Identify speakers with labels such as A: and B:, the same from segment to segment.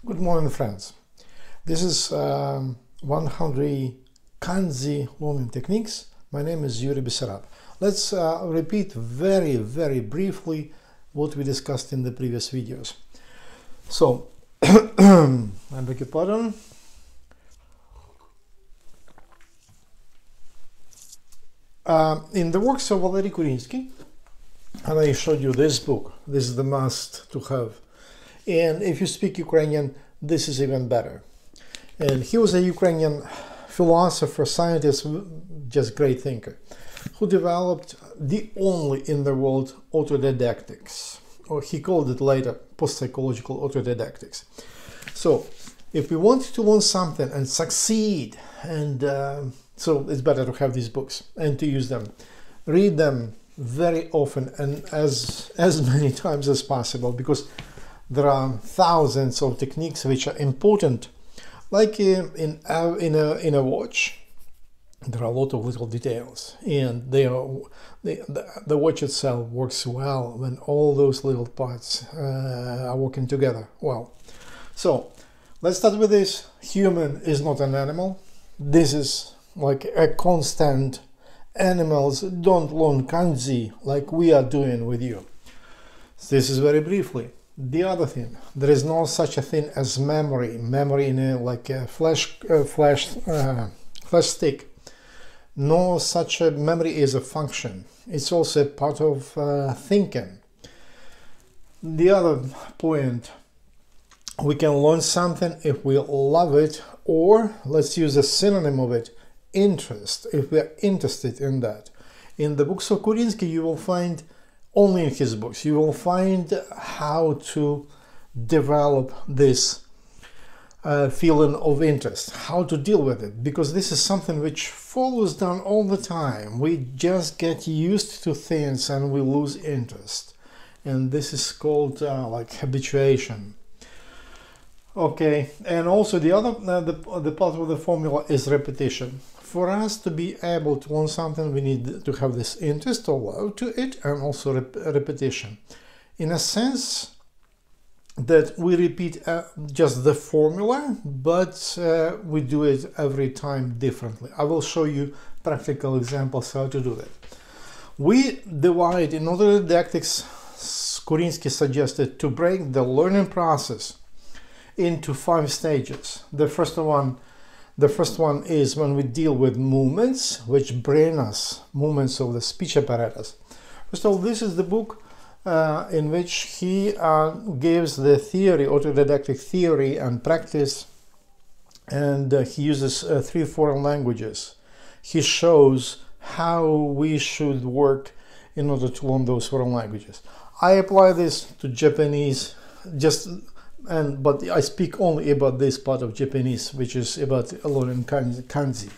A: Good morning, friends. This is 100 Kanji learning techniques. My name is Shirab. Let's repeat very briefly what we discussed in the previous videos. So, I beg your pardon. In the works of Valery Kurinsky, and I showed you this book. This is the must to have. And if you speak Ukrainian, this is even better. And he was a Ukrainian philosopher, scientist, just great thinker, who developed the only in the world autodidactics, or he called it later post-psychological autodidactics. So if we want to learn something and succeed, and so it's better to have these books and to use them, read them very often and as many times as possible, because there are thousands of techniques which are important. Like in a watch, there are a lot of little details, and the watch itself works well when all those little parts are working together well. So let's start with this. Human is not an animal. This is like a constant. Animals don't learn kanji like we are doing with you. This is very briefly. The other thing, there is no such a thing as memory. Memory in a flash stick. No such a memory is a function. It's also a part of thinking. The other point, we can learn something if we love it, or let's use a synonym of it, interest, if we are interested in that. In the books of Kurinsky, you will find, only in his books, you will find how to develop this feeling of interest, how to deal with it, because this is something which follows down all the time. We just get used to things and we lose interest, and this is called like habituation. Okay, and also the other the part of the formula is repetition. For us to be able to learn something, we need to have this interest or love to it, and also repetition. In a sense that we repeat just the formula, but we do it every time differently. I will show you practical examples how to do that. We divide, in autodidactics, Kurinsky suggested to break the learning process into 5 stages. The first one is when we deal with movements, which bring us movements of the speech apparatus. First of all, this is the book in which he gives the theory, autodidactic theory and practice, and he uses 3 foreign languages. He shows how we should work in order to learn those foreign languages. I apply this to Japanese, but I speak only about this part of Japanese, which is about learning kanji.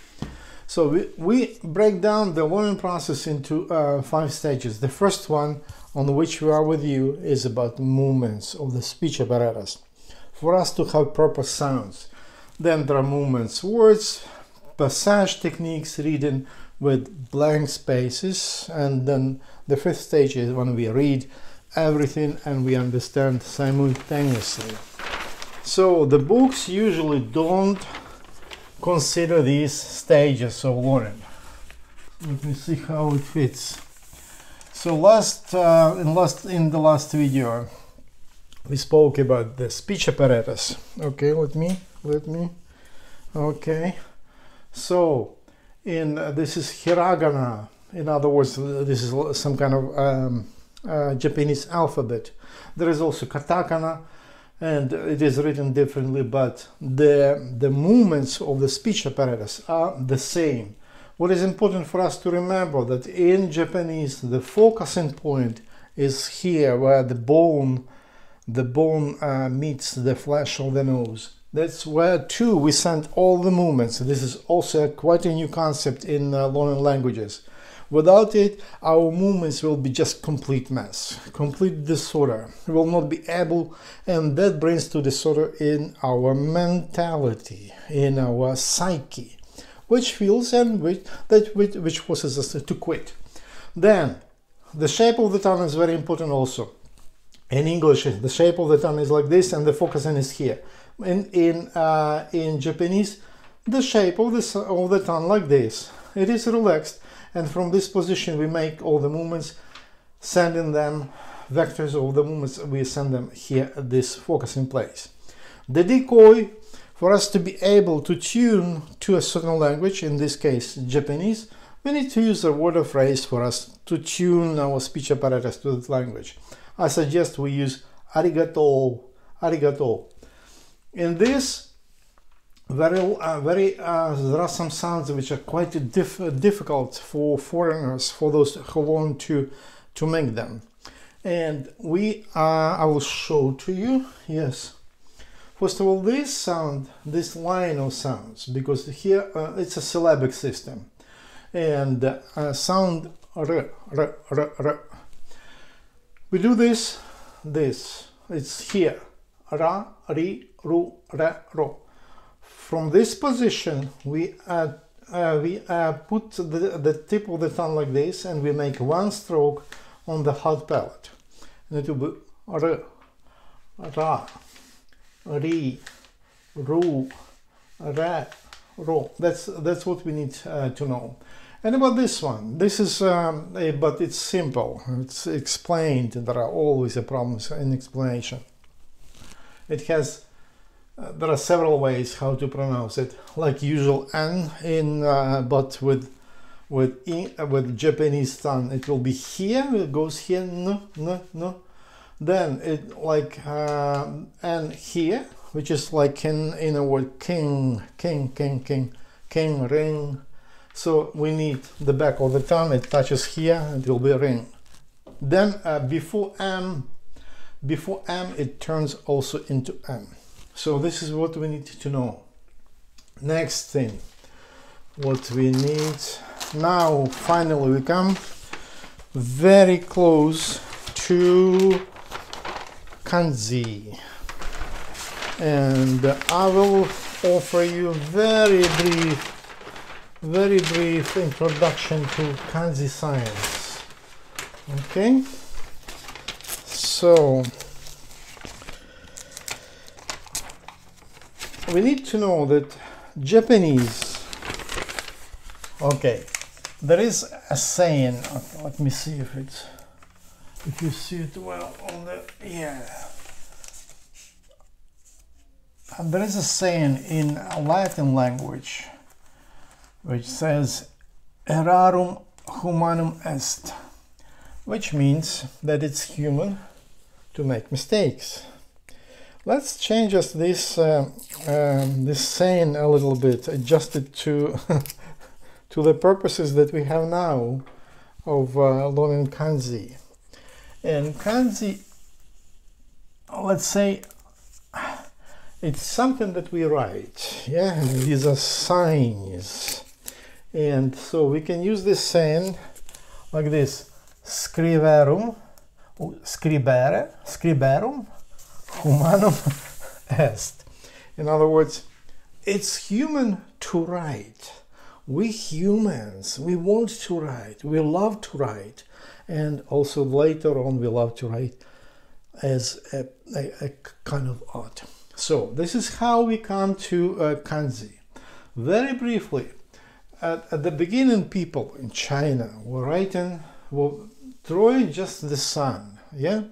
A: So we break down the learning process into 5 stages. The first one, on which we are with you, is about movements of the speech apparatus, for us to have proper sounds. Then there are movements, words, passage techniques, reading with blank spaces, and then the 5th stage is when we read everything and we understand simultaneously. So the books usually don't consider these stages of learning. Let me see how it fits. So in the last video we spoke about the speech apparatus. Okay, let me okay, so this is hiragana. In other words, this is some kind of Japanese alphabet. There is also katakana, and it is written differently, but the movements of the speech apparatus are the same. What is important for us to remember, that in Japanese the focusing point is here, where the bone meets the flesh of the nose. That's where too we send all the movements. This is also quite a new concept in learning languages. Without it, our movements will be just complete mess, complete disorder. We will not be able, and that brings to disorder in our mentality, in our psyche, which feels and which forces us to quit. Then, the shape of the tongue is very important also. In English, the shape of the tongue is like this, and the focusing is here. In Japanese, the shape of the tongue like this. It is relaxed, and from this position we make all the movements, sending them vectors of the movements. We send them here at this focusing place. The decoy, for us to be able to tune to a certain language, in this case Japanese, we need to use a word or phrase for us to tune our speech apparatus to that language. I suggest we use arigato, arigato. In this, there are some sounds which are quite difficult for foreigners, for those who want to make them. And I will show to you, yes. First of all, this sound, this line of sounds, because here it's a syllabic system. And sound r, r, r, r. We do this, it's here, ra, ri, ru, ra, ro. From this position, we put the tip of the tongue like this, and we make one stroke on the hard palate. And it will be r, ra, ri, ru, ra, ro. That's what we need to know. And about this one, this is, but it's simple. It's explained. There are always problems in explanation. It has, there are several ways how to pronounce it, like usual n in, but with Japanese tongue, it will be here. It goes here, n, n, n. Then it like and here, which is like in a word king, king, king, king, king, ring. So we need the back of the tongue. It touches here, it will be ring. Then before m, it turns also into m. So this is what we need to know. Next thing, what we need now. Finally, we come very close to Kanji, and I will offer you very brief introduction to Kanji science. Okay, so we need to know that Japanese, okay, there is a saying, let me see if you see it well on the, yeah. There is a saying in Latin language which says errarum humanum est, which means that it's human to make mistakes. Let's change this this saying a little bit, adjust it to to the purposes that we have now of learning Kanji. And Kanji, let's say, it's something that we write, yeah, these are signs. And so we can use this saying like this: scriverum, scriberum, humanum est. In other words, it's human to write. We humans, we want to write, we love to write, and also later on we love to write as a kind of art. So this is how we come to Kanji. Very briefly, at the beginning, people in China were drawing just the sun, yeah,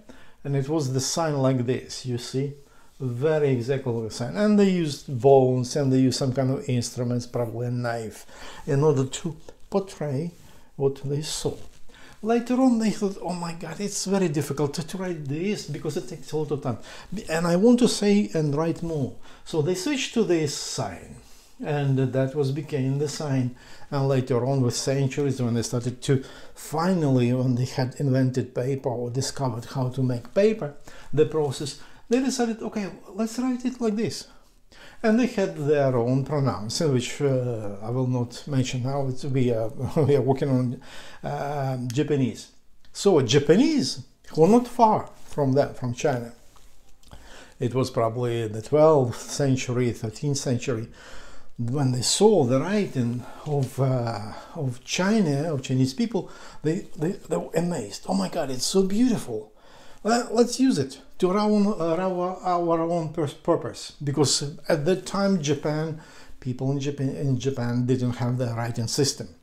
A: and it was the sign like this, you see, very exactly like the sign. And they used bones, and they used some kind of instruments, probably a knife, in order to portray what they saw. Later on, they thought, oh my God, it's very difficult to write this because it takes a lot of time. And I want to say and write more. So they switched to this sign, and that became the sign. And later on, with centuries, when they started to finally, when they had invented paper or discovered how to make paper, the process, they decided, okay, let's write it like this. And they had their own pronouns, which I will not mention now. We are working on Japanese. So Japanese were not far from that, from China. It was probably the 12th century, 13th century, when they saw the writing of China, of Chinese people, they were amazed. Oh my God, it's so beautiful. Let's use it to our own purpose, because at that time people in Japan didn't have the writing system.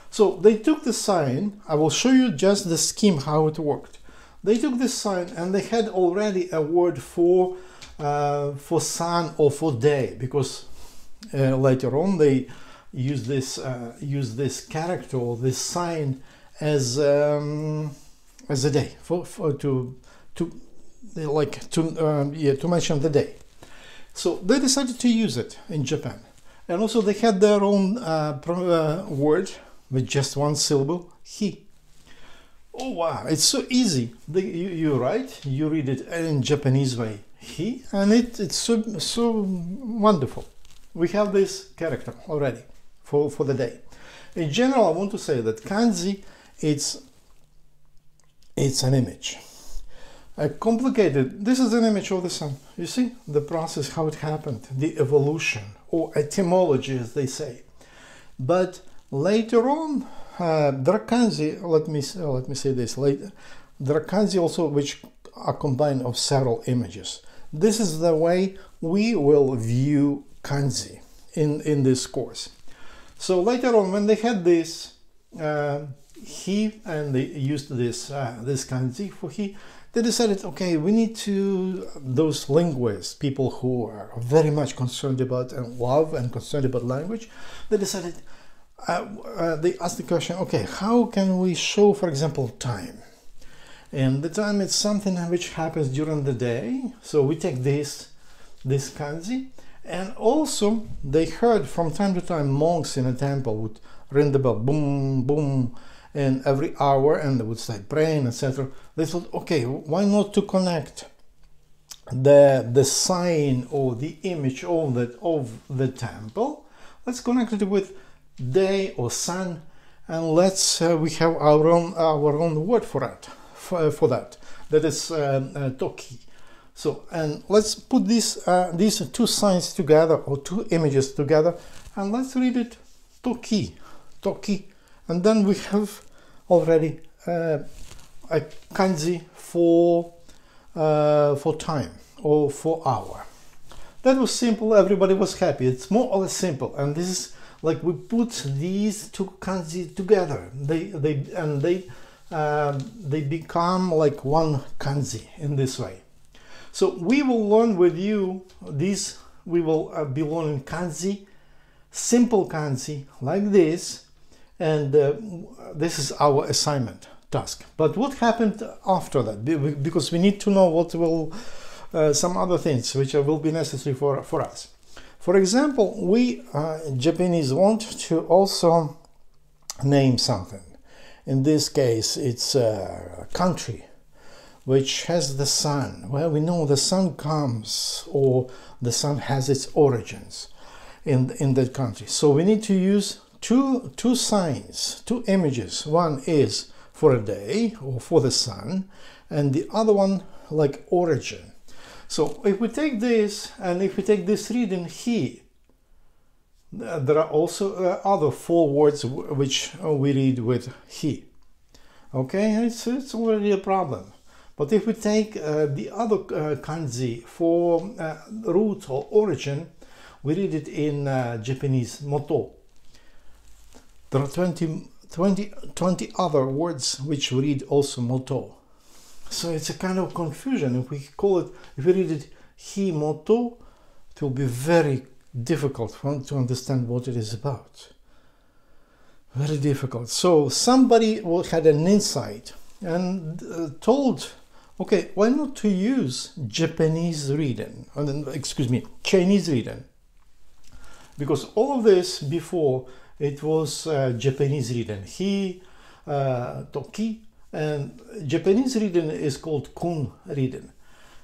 A: So they took the sign. I will show you just the scheme how it worked. They took this sign and they had already a word for sun or for day, because later on they use this character or this sign as a day to mention the day. So they decided to use it in Japan, and also they had their own word with just one syllable, he. Oh wow, it's so easy. You read it in Japanese way, he, and it's so wonderful. We have this character already for the day. In general, I want to say that kanji, it's an image. This is an image of the sun. You see the process, how it happened, the evolution or etymology, as they say. But later on, there are kanji. Let me say this later. There are kanji also which are combined of several images. This is the way we will view kanji in this course. So later on, when they had this he, and they used this kanji for he, they decided, okay, we need to, those linguists, people who are very much concerned about and love and concerned about language, they decided, they asked the question, okay, how can we show, for example, time? And the time is something which happens during the day. So we take this kanji, and also they heard from time to time monks in a temple would ring the bell, boom, boom, and every hour, and they would start praying, etc. They thought, okay, why not to connect the sign or the image of the temple? Let's connect it with day or sun, and let's we have our own word for it, for that. That is toki. So, and let's put these two signs together, or two images together, and let's read it toki, and then we have already a kanji for time or for hour. That was simple. Everybody was happy. It's more or less simple, and this is like we put these two kanji together. They become like one kanji in this way. So we will learn with you these. We will be learning kanji, simple kanji like this. And this is our assignment task. But what happened after that? Because we need to know what will some other things which will be necessary for us. For example, we Japanese want to also name something. In this case, it's a country which has the sun. Well, we know the sun comes, or the sun has its origins in that country. So we need to use two signs, two images. One is for a day or for the sun, and the other one like origin. So if we take this, and if we take this reading he, there are also other four words which we read with he. Okay, it's already a problem. But if we take the other kanji for root or origin, we read it in Japanese moto. There are 20 other words which we read also moto. So it's a kind of confusion. If we read it hi moto, it will be very difficult to understand what it is about. Very difficult. So somebody had an insight and told, okay, why not to use Japanese reading, Chinese reading? Because all of this before, it was Japanese reading, he, toki, and Japanese reading is called kun reading.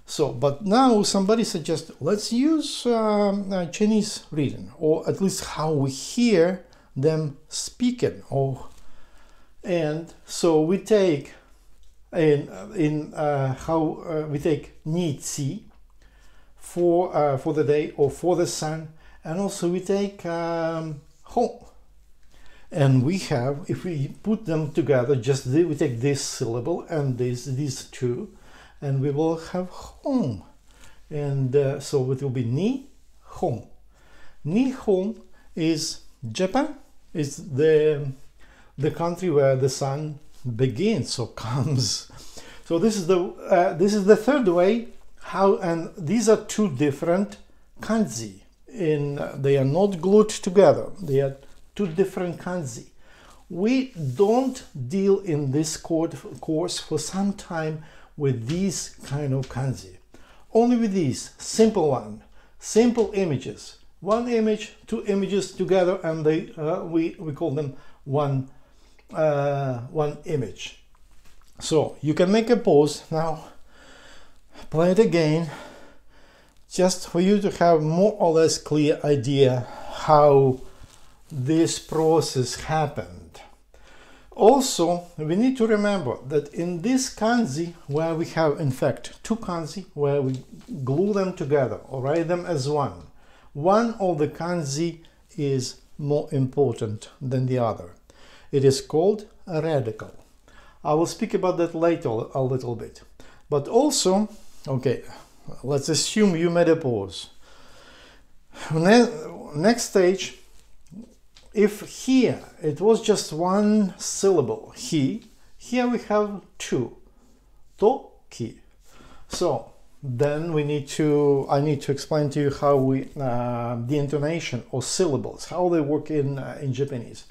A: So, but now somebody suggests, let's use Chinese reading, or at least how we hear them speaking. And so we take we take nichi for the day or for the sun, and also we take hon. And we have, if we put them together, just we take this syllable and these two, and we will have home. And so it will be ni hon. Ni hon is Japan, is the country where the sun begins or comes. So this is the third way how, and these are two different kanji. They are not glued together. They are two different kanji. We don't deal in this course for some time with these kind of kanji. Only with these simple one, simple images. One image, two images together, and we call them one image. So you can make a pause now, play it again, just for you to have more or less clear idea how this process happened. Also, we need to remember that in this kanji, where we have in fact two kanji, where we glue them together or write them as one of the kanji is more important than the other. It is called a radical. I will speak about that later a little bit. But also, okay, let's assume you made a pause. Next stage, if here it was just one syllable, he, here we have two, to, ki. So then I need to explain to you how the intonation or syllables, how they work in Japanese.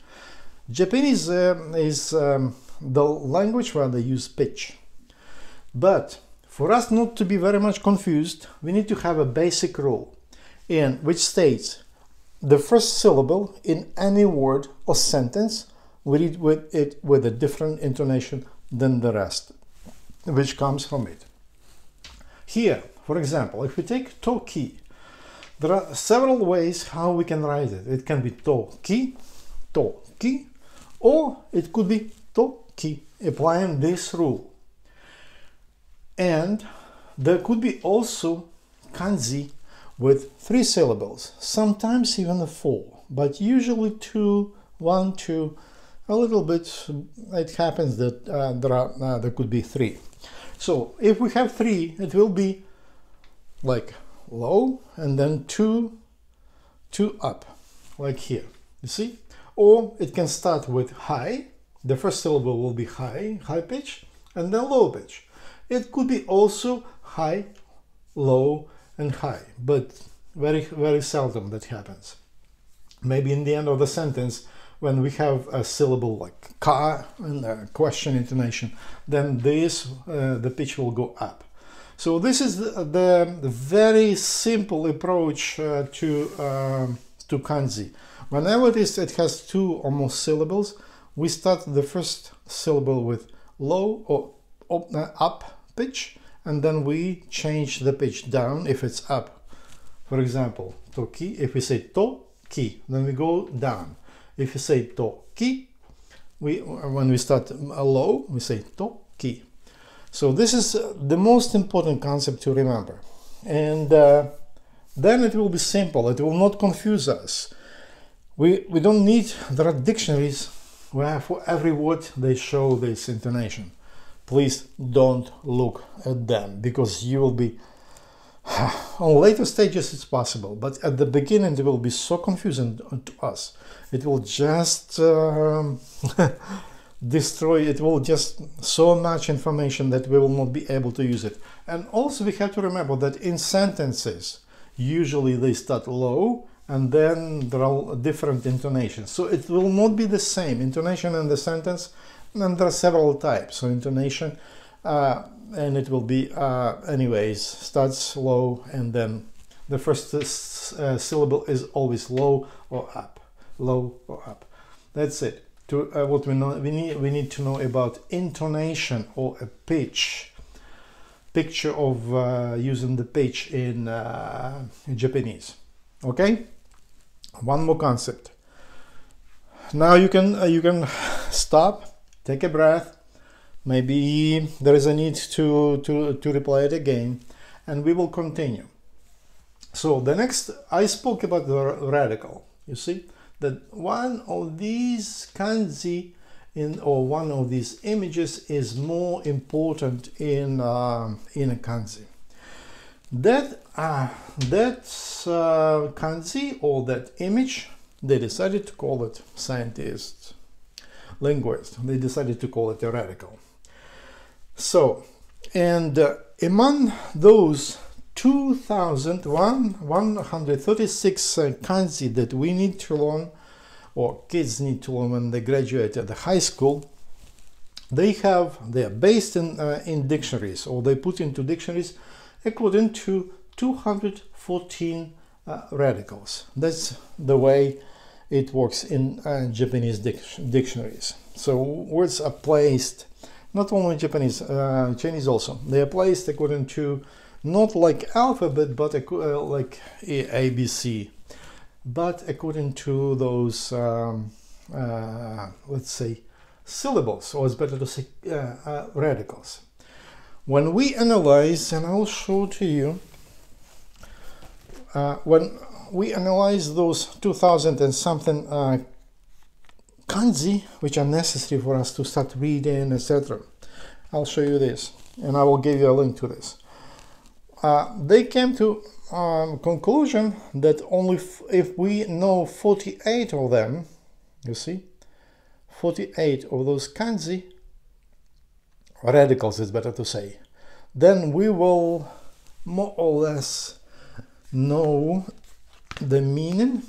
A: Japanese is the language where they use pitch. But for us not to be very much confused, we need to have a basic rule which states the first syllable in any word or sentence, we read with a different intonation than the rest, which comes from it. Here, for example, if we take to-ki, there are several ways how we can write it. It can be to-ki, or it could be to-ki, applying this rule. And there could be also kanji with 3 syllables, sometimes even 4, but usually 2, 1, 2, a little bit. It happens that there could be 3. So if we have 3, it will be like low and then 2 up, like here, you see? Or it can start with high. The first syllable will be high pitch, and then low pitch. It could be also high, low, and high, but very, very seldom that happens. Maybe in the end of the sentence, when we have a syllable like ka and a question intonation, then the pitch will go up. So this is the very simple approach to kanji. Whenever it has 2 or more syllables, we start the first syllable with low or up pitch, and then we change the pitch down if it's up. For example, to-ki, if we say to-ki, then we go down. If you say to-ki, when we start low, we say to-ki. So this is the most important concept to remember. And then it will be simple, it will not confuse us. We don't need, there are dictionaries where for every word they show this intonation. Please don't look at them, because you will be, on later stages it's possible, but at the beginning it will be so confusing to us. It will just destroy, it will just so much information that we will not be able to use it. And also we have to remember that in sentences, usually they start low and then there are different intonations. So it will not be the same intonation in the sentence. And there are several types of intonation, and it will be, anyways, starts low, and then the first syllable is always low or up, low or up. That's it. What we know, we need to know about intonation or a pitch, picture of using the pitch in Japanese. Okay, one more concept. Now you can stop. Take a breath, maybe there is a need to replay it again, and we will continue. So the next, I spoke about the radical, you see, that one of these kanji or one of these images is more important in a kanji. That kanji or that image, they decided to call it, scientists, linguists, they decided to call it a radical. So, and among those 2,136 kanji that we need to learn, or kids need to learn when they graduate at the high school, they are based in dictionaries, or they put into dictionaries according to 214 radicals. That's the way it works in Japanese dictionaries. So words are placed, not only Japanese, Chinese also, they are placed according to not like alphabet, but like ABC, but according to those, let's say, syllables, or it's better to say radicals. When we analyze, and I will show to you, when we analyze those 2,000 and something kanji, which are necessary for us to start reading, etc. I'll show you this, and I will give you a link to this. They came to conclusion that only if we know 48 of them, you see, 48 of those kanji, radicals is better to say, then we will more or less know the meaning,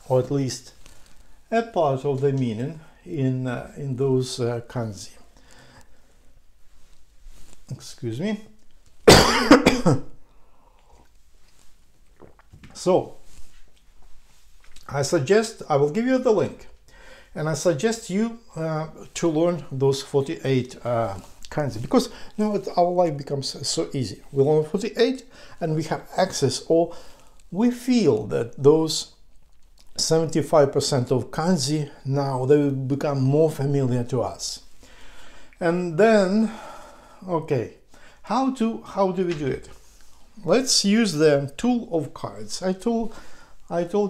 A: or at least a part of the meaning in those kanji. Excuse me. So I will give you the link, and I suggest you to learn those 48 kanji, because now our life becomes so easy. We learn 48 and we have access, or we feel that those 75% of kanji now they will become more familiar to us. And then, okay, how do we do it? Let's use the tool of cards. I told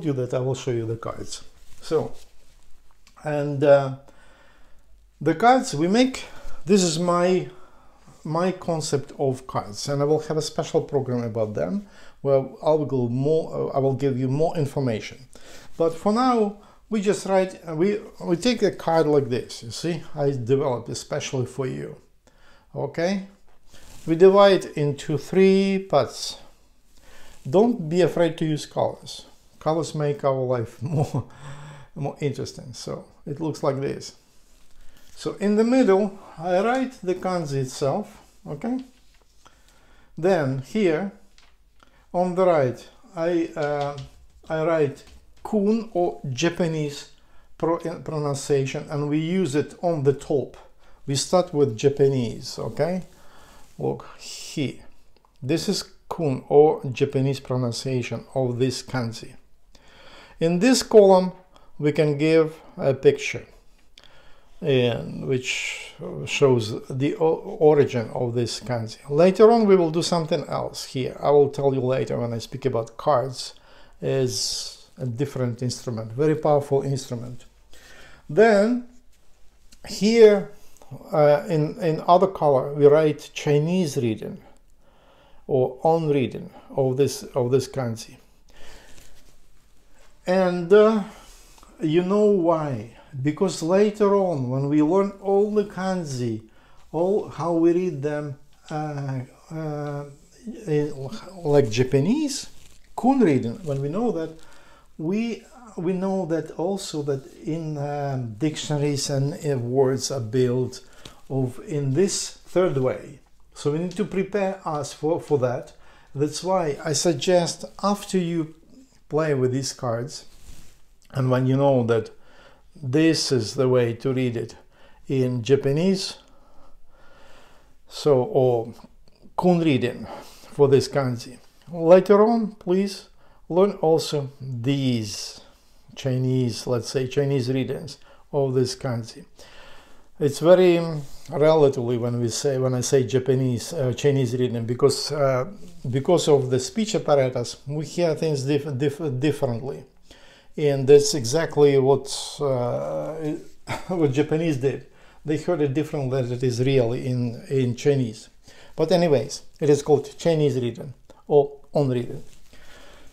A: you that I will show you the cards. So, and the cards we make, this is my concept of cards, and I will have a special program about them where I will give you more information. But for now, we just write, we take a card like this, you see, I developed especially for you. Okay, we divide into 3 parts. Don't be afraid to use colors. Colors make our life more interesting. So it looks like this. So in the middle, I write the kanji itself, okay? Then here, on the right, I write kun, or Japanese pronunciation, and we use it on the top. We start with Japanese, okay? Look here. This is kun, or Japanese pronunciation of this kanji. In this column, we can give a picture, and which shows the origin of this kanji. Later on, we will do something else here. I will tell you later when I speak about cards as a different instrument, very powerful instrument. Then here in other color, we write Chinese reading or on reading of this kanji. And you know why? Because later on, when we learn all the kanji, all how we read them like Japanese, kun reading, when we know that, we know that also that in dictionaries and words are built in this third way. So we need to prepare us for that. That's why I suggest after you play with these cards, and when you know that this is the way to read it in Japanese, so, or kun reading for this kanji. Later on, please learn also these Chinese, let's say Chinese readings of this kanji. It's very relatively when I say Japanese Chinese reading, because of the speech apparatus, we hear things differently. And that's exactly what what Japanese did. They heard it differently than it is really in Chinese. But anyways, it is called Chinese written or unwritten.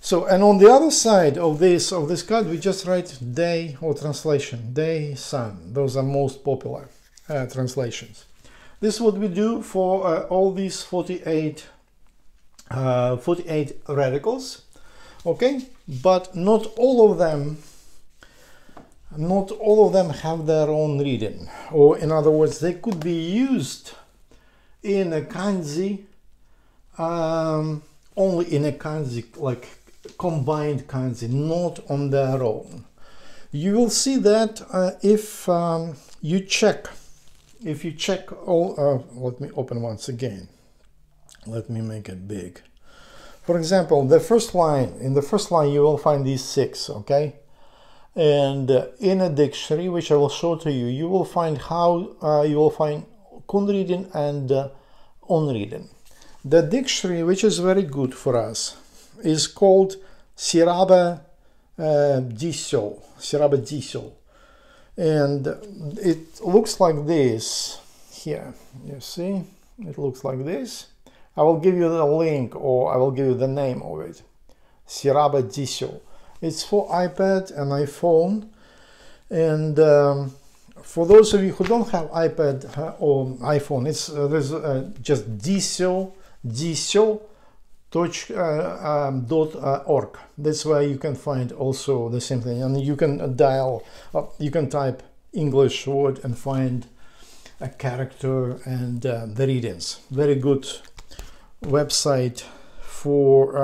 A: So, and on the other side of this card, we just write day or translation, day, sun. Those are most popular translations. This is what we do for all these 48 radicals, okay? But not all of them have their own reading, or in other words, they could be used in a kanji, only in a kanji, like combined kanji, not on their own. You will see that if you check all, let me open once again. Let me make it big. For example, in the first line you will find these 6, okay? And in a dictionary, which I will show to you, you will find kun-reading and on-reading. The dictionary, which is very good for us, is called Shirab jisho. And it looks like this here. You see, it looks like this. I will give you the link, or I will give you the name of it. Shirab jisho. It's for iPad and iPhone. And for those of you who don't have iPad or iPhone, it's there's just jisho.org. That's where you can find also the same thing, and you can you can type English word and find a character and the readings. Very good website for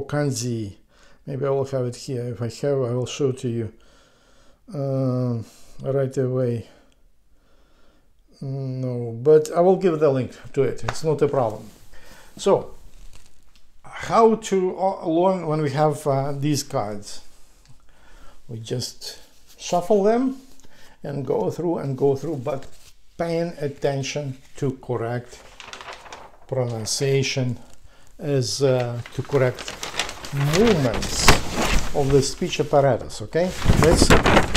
A: kanji. Maybe I will have it here. If I have, I will show it to you right away. No, but I will give the link to it. It's not a problem. So, how to learn when we have these cards? We just shuffle them and go through, but paying attention to correct pronunciation as to correct movements of the speech apparatus, okay? That's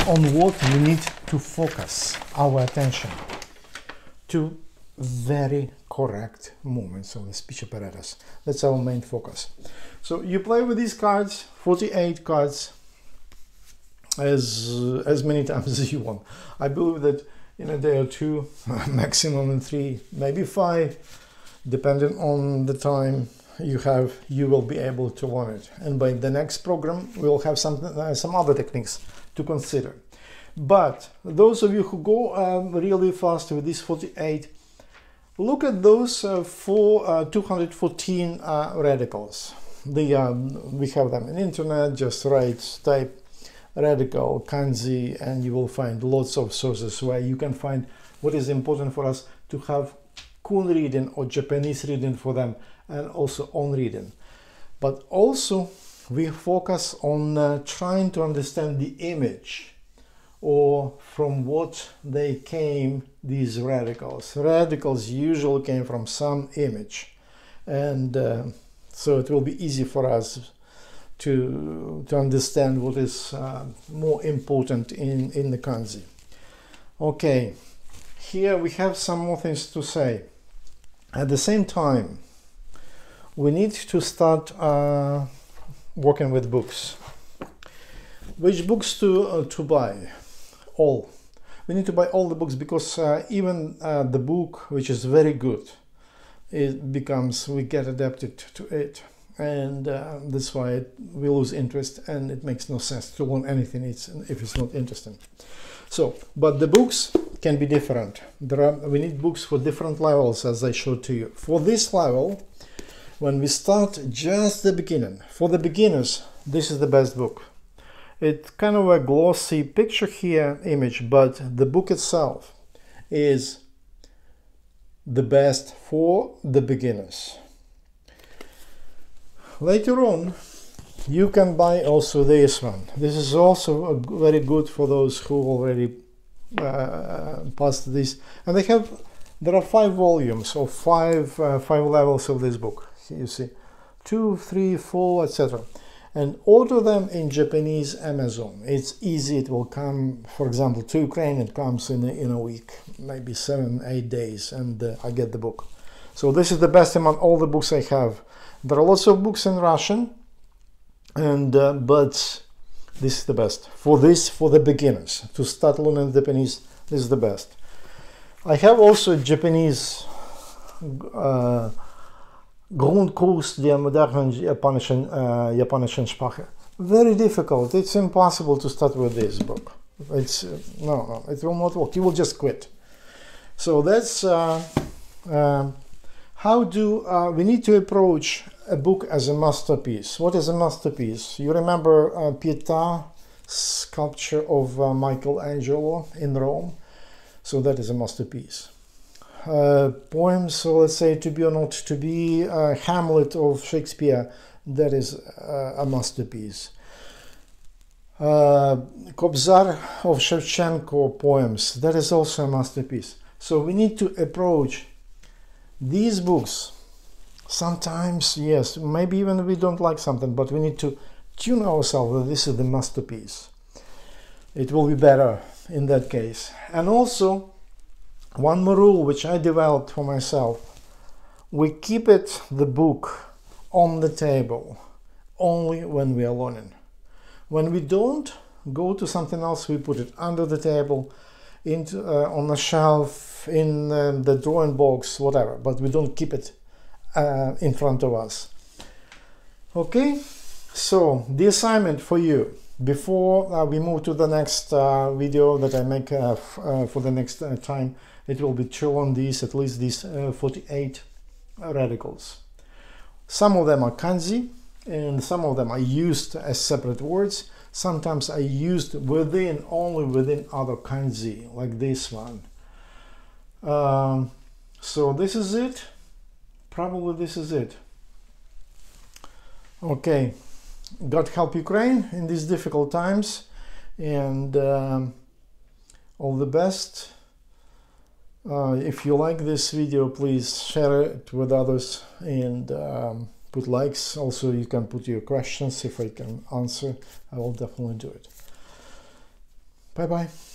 A: on what we need to focus our attention, to very correct movements of the speech apparatus. That's our main focus. So you play with these cards, 48 cards, as many times as you want. I believe that in a day or two, maximum in 3, maybe 5, depending on the time you have, you will be able to learn it. And by the next program, we'll have some other techniques to consider. But those of you who go really fast with these 48, look at those 214 radicals. We have them on the internet. Just type radical kanji, and you will find lots of sources where you can find what is important for us to have kun reading or Japanese reading for them, and also on reading. But also we focus on trying to understand the image, or from what they came, these radicals. Radicals usually came from some image, and so it will be easy for us to understand what is more important in the kanji. Okay, here we have some more things to say. At the same time, we need to start working with books. Which books to buy? All. We need to buy all the books, because even the book which is very good, we get adapted to it, and that's why we lose interest, and it makes no sense to learn anything if it's not interesting. So, but the books can be different. We need books for different levels, as I showed to you. For this level, when we start just the beginning, for the beginners, this is the best book. It's kind of a glossy picture here, image, but the book itself is the best for the beginners. Later on, you can buy also this one. This is also very good for those who already passed this. And there are 5 volumes, or 5 levels of this book. You see, 2, 3, 4, etc. and order them in Japanese Amazon. It's easy. It will come, for example, to Ukraine. It comes in a week, maybe 7-8 days, and I get the book. So this is the best among all the books I have. There are lots of books in Russian, and but this is the best for the beginners to start learning Japanese. This is the best. I have also Japanese Grundkurs der modernen japanischen Sprache. Very difficult. It's impossible to start with this book. It's no, it will not work. You will just quit. So that's how do we need to approach a book as a masterpiece. What is a masterpiece? You remember Pietà sculpture of Michelangelo in Rome? So that is a masterpiece. Poems, so let's say To Be or Not to Be, Hamlet of Shakespeare, that is a masterpiece. Kobzar of Shevchenko poems, that is also a masterpiece. So we need to approach these books. Sometimes, yes, maybe even we don't like something, but we need to tune ourselves that this is the masterpiece. It will be better in that case. And also, one more rule which I developed for myself: we keep the book on the table only when we are learning. When we don't go to something else, we put it under the table, on the shelf, in the drawing box, whatever, but we don't keep it in front of us. Okay, so the assignment for you before we move to the next video that I make for the next time, it will be to learn these, at least these 48 radicals. Some of them are kanji, and some of them are used as separate words. Sometimes I used only within other kanji, like this one. So this is it. Probably this is it. Okay. God help Ukraine in these difficult times, and all the best. If you like this video, please share it with others and put likes. Also, you can put your questions. If I can answer, I will definitely do it. Bye bye.